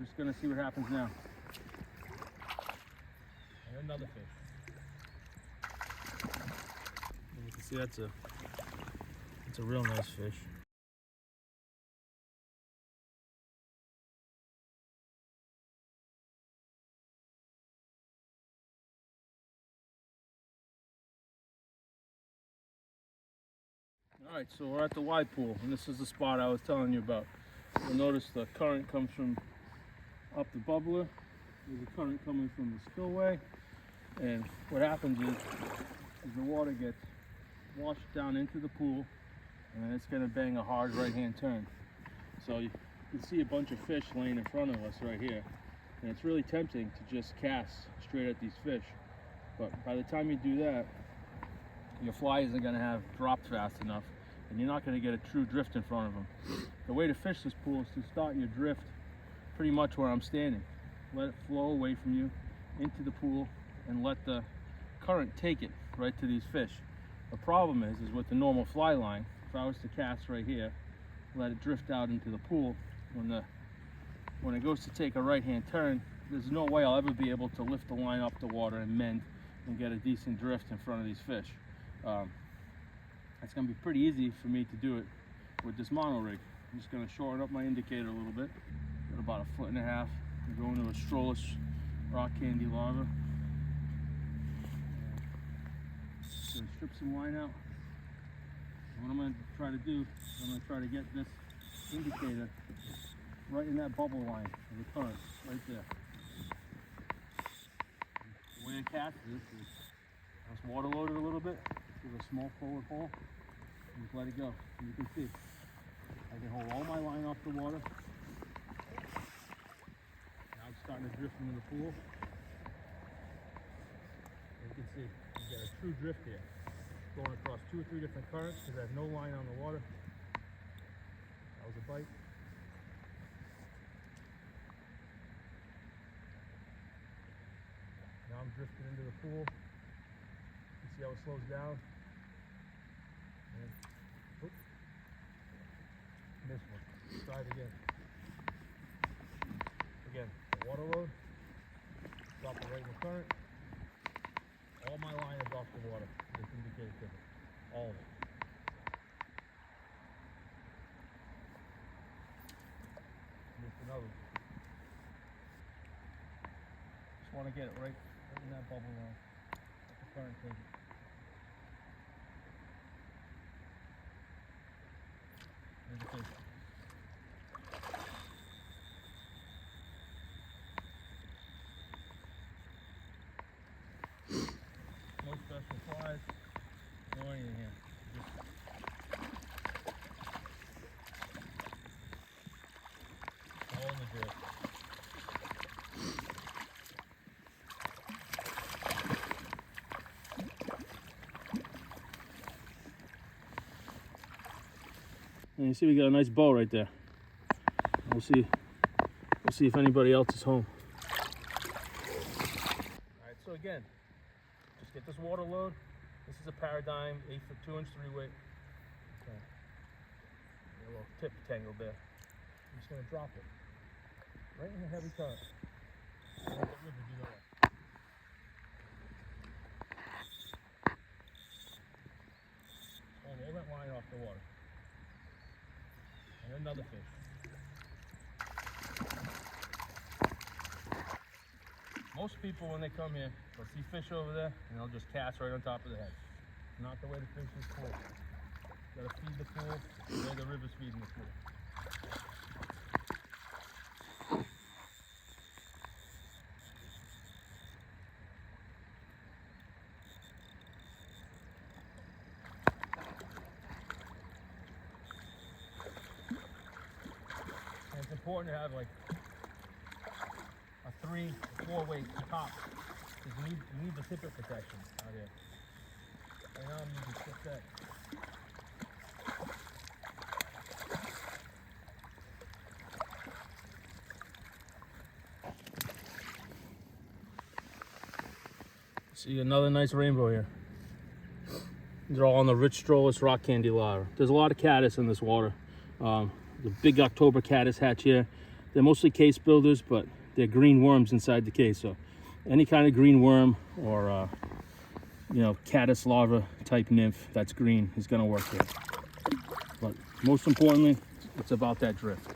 just gonna see what happens now. And another fish. And you can see that's a real nice fish. Alright, so we're at the wide pool, and this is the spot I was telling you about. You'll notice the current comes from up the bubbler. There's a current coming from the spillway, and what happens is the water gets washed down into the pool, and then it's going to bang a hard right-hand turn. So you can see a bunch of fish laying in front of us right here, and it's really tempting to just cast straight at these fish. But by the time you do that, your fly isn't going to have dropped fast enough, and you're not going to get a true drift in front of them. The way to fish this pool is to start your drift pretty much where I'm standing. Let it flow away from you into the pool and let the current take it right to these fish. The problem is with the normal fly line, if I was to cast right here, let it drift out into the pool, when it goes to take a right-hand turn, there's no way I'll ever be able to lift the line up the water and mend and get a decent drift in front of these fish. It's going to be pretty easy for me to do it with this mono rig. I'm just going to shorten up my indicator a little bit, at about 1.5 feet. I'm going to a strolless rock candy lava. Going to strip some line out. And what I'm going to try to do is I'm going to try to get this indicator right in that bubble line of the current, right there. The way I cast this is I just water load it a little bit, give a small forward hole, and just let it go. And you can see I can hold all my line off the water. Now it's starting to drift into the pool. And you can see you get a true drift here, going across 2 or 3 different currents because I have no line on the water. That was a bite. Now I'm drifting into the pool. You see how it slows down? And, oops, missed one. Try it again. Again, water load. Drop it right in the current. All my line is off the water. This indicator pivot. All of it. Missed another one. Just want to get it right in that bubble line. Let the current take it. There's the fish. No special flies, no anything here. Just all in the drift. And you see we got a nice bow right there. We'll see if anybody else is home. Alright, so again, just get this water load. This is a Paradigm 8-foot 2-inch 3-weight. Okay. A little tip tangle there. I'm just going to drop it right in the heavy current. Let the river do that. Hold all that line off the water. And another fish. Most people, when they come here, they'll see fish over there and they'll just cast right on top of the head. Not the way the fish is pool. You gotta feed the pool the way the river's feeding the pool. And it's important to have like a 3 or 4 weight top, because you need the tippet protection out here. Right now I'm using 6X. See another nice rainbow here. These are all on the rich strollus rock candy lava. There's a lot of caddis in this water. The big October caddis hatch here. They're mostly case builders, but they're green worms inside the case. So any kind of green worm or you know, caddis larva type nymph that's green is going to work here. But most importantly, it's about that drift.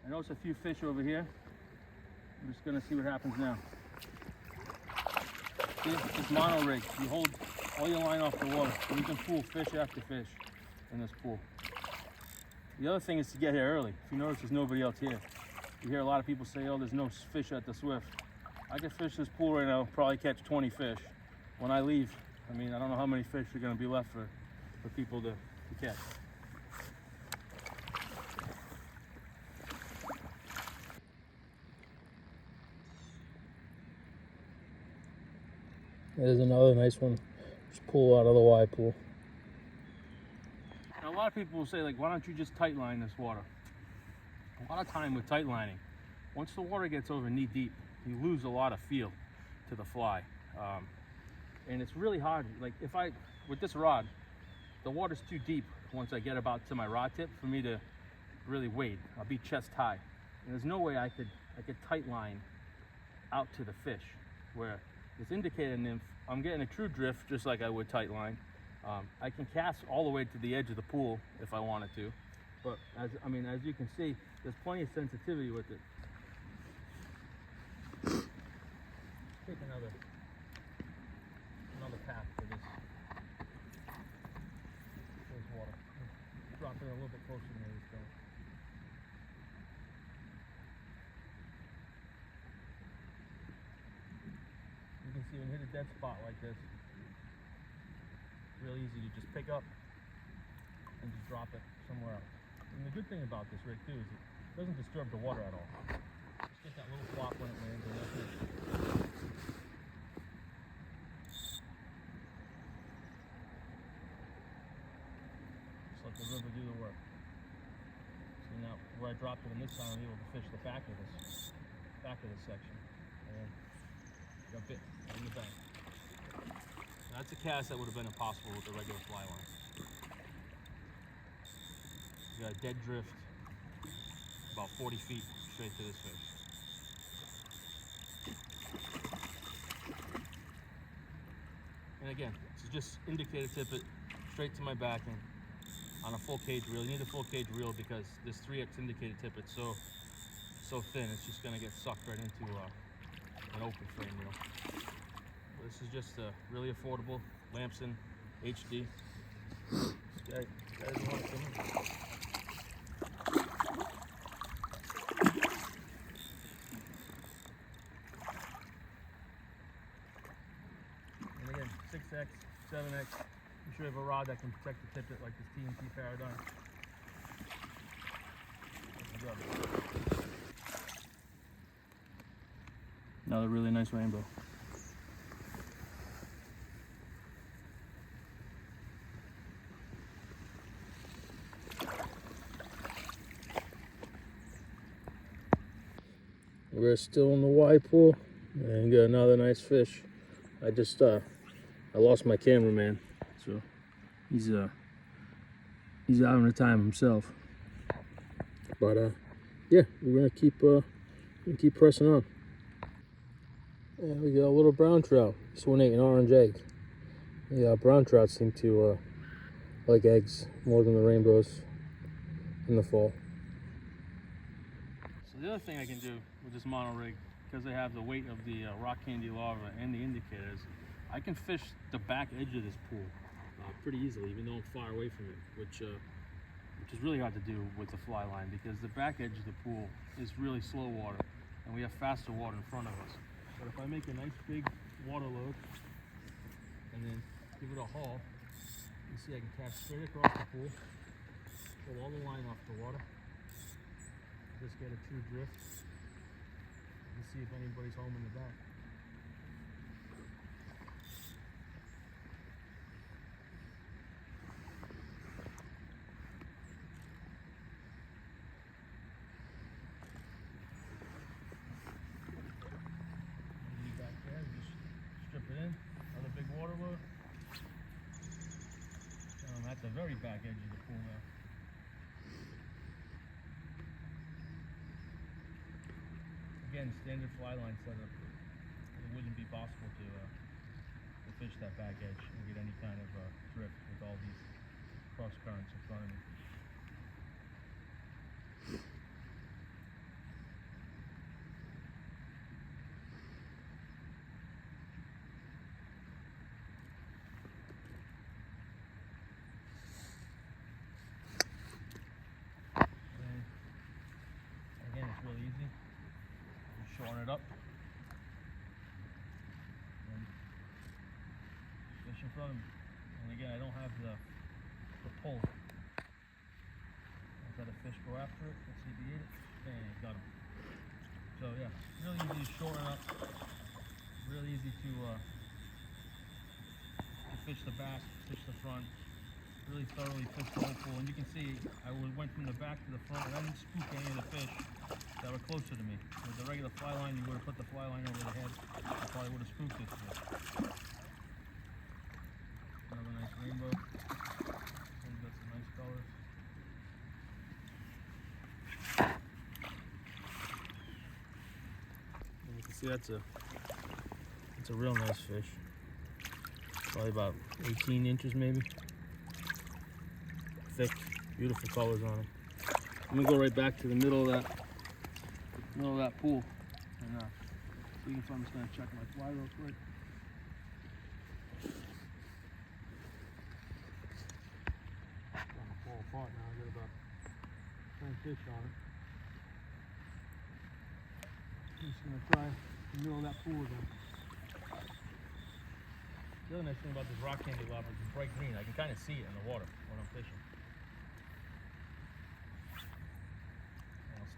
I notice a few fish over here. I'm just going to see what happens now. See, it's mono rig. You hold all your line off the water, and you can pull fish after fish in this pool. The other thing is to get here early. If you notice, there's nobody else here. You hear a lot of people say, oh, there's no fish at the Swift. I can fish this pool right now, probably catch 20 fish. When I leave, I mean, I don't know how many fish are going to be left for people to catch. There's another nice one. Just pull out of the Y pool. Now, a lot of people will say, like, why don't you just tight line this water? A lot of time with tight lining, once the water gets over knee deep, you lose a lot of feel to the fly. And it's really hard. Like with this rod, the water's too deep once I get about to my rod tip for me to really wade. I'll be chest high. And there's no way I could tight line out to the fish. Where this indicator nymph, I'm getting a true drift just like I would tight line. I can cast all the way to the edge of the pool if I wanted to. But as you can see, there's plenty of sensitivity with it. Take another path for this water. Drop it a little bit closer than it's going. You can see when you hit a dead spot like this, it's really easy to just pick up and just drop it somewhere else. And the good thing about this rig too is it doesn't disturb the water at all. Just get that little flop when it lands and that's it. Just let the river do the work. So now where I dropped it in this time, I'm able to fish the back of this section. And got bit in the bank. Now, that's a cast that would have been impossible with the regular fly line. You got a dead drift, about 40 feet straight to this fish. And again, it's just indicator tippet straight to my backing on a full cage reel. You need a full cage reel because this 3X indicator tippet's so thin, it's just gonna get sucked right into an open frame reel. This is just a really affordable Lamson HD. Guys want to come in. And again, 6X, 7X. I'm sure you have a rod that can protect the tippet like this TNT Paradigm. Another really nice rainbow. We're still in the Y pool and got another nice fish. I lost my cameraman, so he's having a time himself. But yeah, we're gonna keep pressing on. And we got a little brown trout. This one ate an orange egg. Yeah, brown trout seem to like eggs more than the rainbows in the fall. So the other thing I can do with this mono rig, because I have the weight of the rock candy larva and the indicators, I can fish the back edge of this pool pretty easily, even though I'm far away from it, which is really hard to do with the fly line because the back edge of the pool is really slow water and we have faster water in front of us. But if I make a nice big water load and then give it a haul, you see I can cast straight across the pool, pull all the line off the water, just get a true drift, and see if anybody's home in the back. At the very back edge of the pool now. again, standard fly line setup, it wouldn't be possible to fish that back edge and get any kind of drift with all these cross currents in front of me. And again, it's really easy. Just shorten it up. And fish in front of me. And again, I don't have the pull. I've got a fish go after it. Let's see if he ate it. And got him. So yeah, really easy to shorten up. Really easy to fish the back, fish the front. Really thoroughly fish the whole pool. And you can see I went from the back to the front and I didn't spook any of the fish that were closer to me. With the regular fly line, you would have put the fly line over the head. I probably would have spooked this fish. Another nice rainbow. He's got some nice colors. And you can see that's a real nice fish. Probably about 18 inches maybe. Thick, beautiful colors on him. I'm gonna go right back to the middle of that pool, and so I'm just gonna check my fly real quick. Starting to fall apart now. I got about 10 fish on it. I'm just gonna try the middle of that pool again. The other nice thing about this rock candy lava is it's bright green. I can kind of see it in the water when I'm fishing.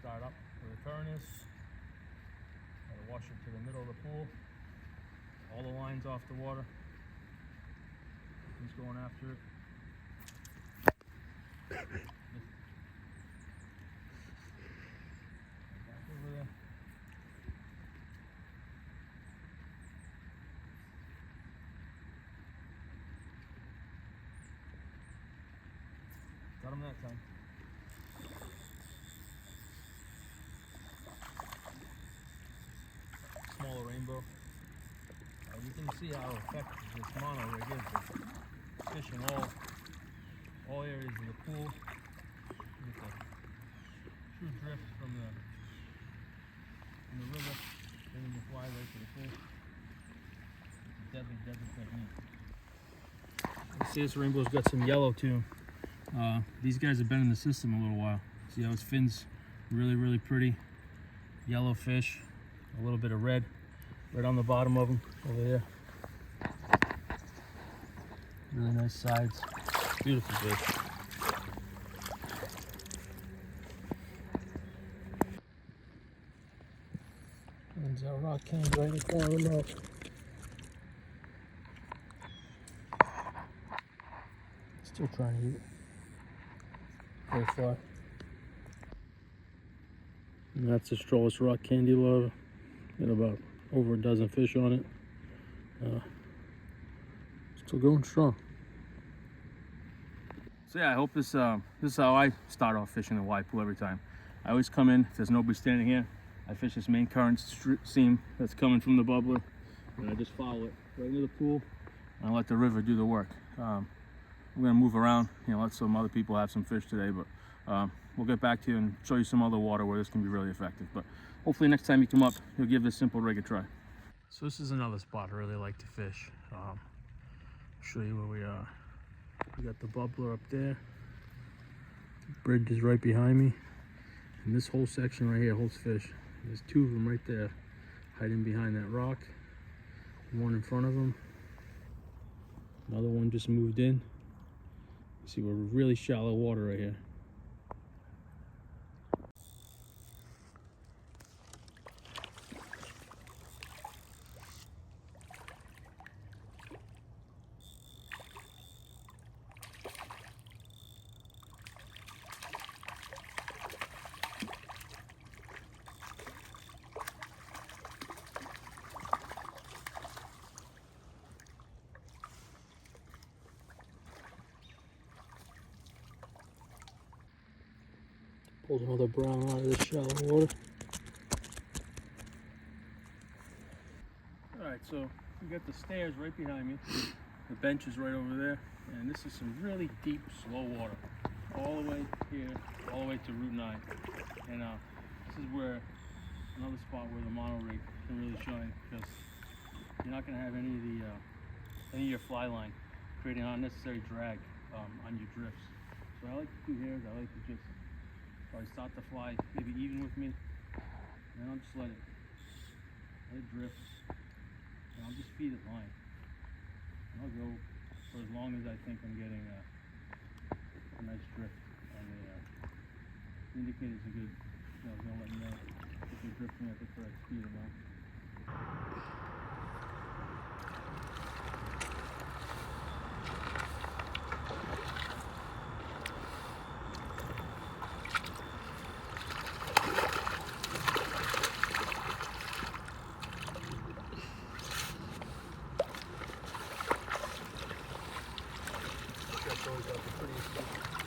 Start up where the current is. Gotta wash it to the middle of the pool. All the lines off the water. He's going after it. Back over there. Got him that time. Smaller rainbow. You can see how effective this mono rig is. It's fishing all areas of the pool. You get the true drift from the river, bringing the fly right to the pool. It's a deadly technique. You see this rainbow's got some yellow to him. These guys have been in the system a little while. See how his fins really pretty. Yellow fish. A little bit of red right on the bottom of them over there. Really nice sides. Beautiful fish. There's our rock candy right in front of the mouth. Still trying to eat it. Very far. And that's the Stroll's rock candy lava. Got about over a dozen fish on it. Still going strong. So yeah, I hope this is how I start off fishing the Y pool every time. I always come in, if there's nobody standing here, I fish this main current seam that's coming from the bubbler, and I just follow it right into the pool, and I let the river do the work. I'm gonna move around, let some other people have some fish today, but we'll get back to you and show you some other water where this can be really effective. But hopefully next time you come up, you'll give this simple rig a try. So this is another spot I really like to fish. I'll show you where we are. We got the bubbler up there. The bridge is right behind me. And this whole section right here holds fish. There's two of them right there, hiding behind that rock. One in front of them. Another one just moved in. You see, we're really shallow water right here. Pulled another brown out of this shallow water. so you got the stairs right behind me. The bench is right over there. And this is some really deep, slow water. All the way here, all the way to Route 9. And this is where, another spot where the mono rig can really shine, because you're not going to have any of your fly line creating unnecessary drag on your drifts. So I like to do here is I like to just, if I start the fly maybe even with me, and I'll just let it drift, and I'll just feed it line. And I'll go for as long as I think I'm getting a nice drift on the indicators are good. It's gonna let me know if you're drifting at the correct speed or not. That's always got the prettiest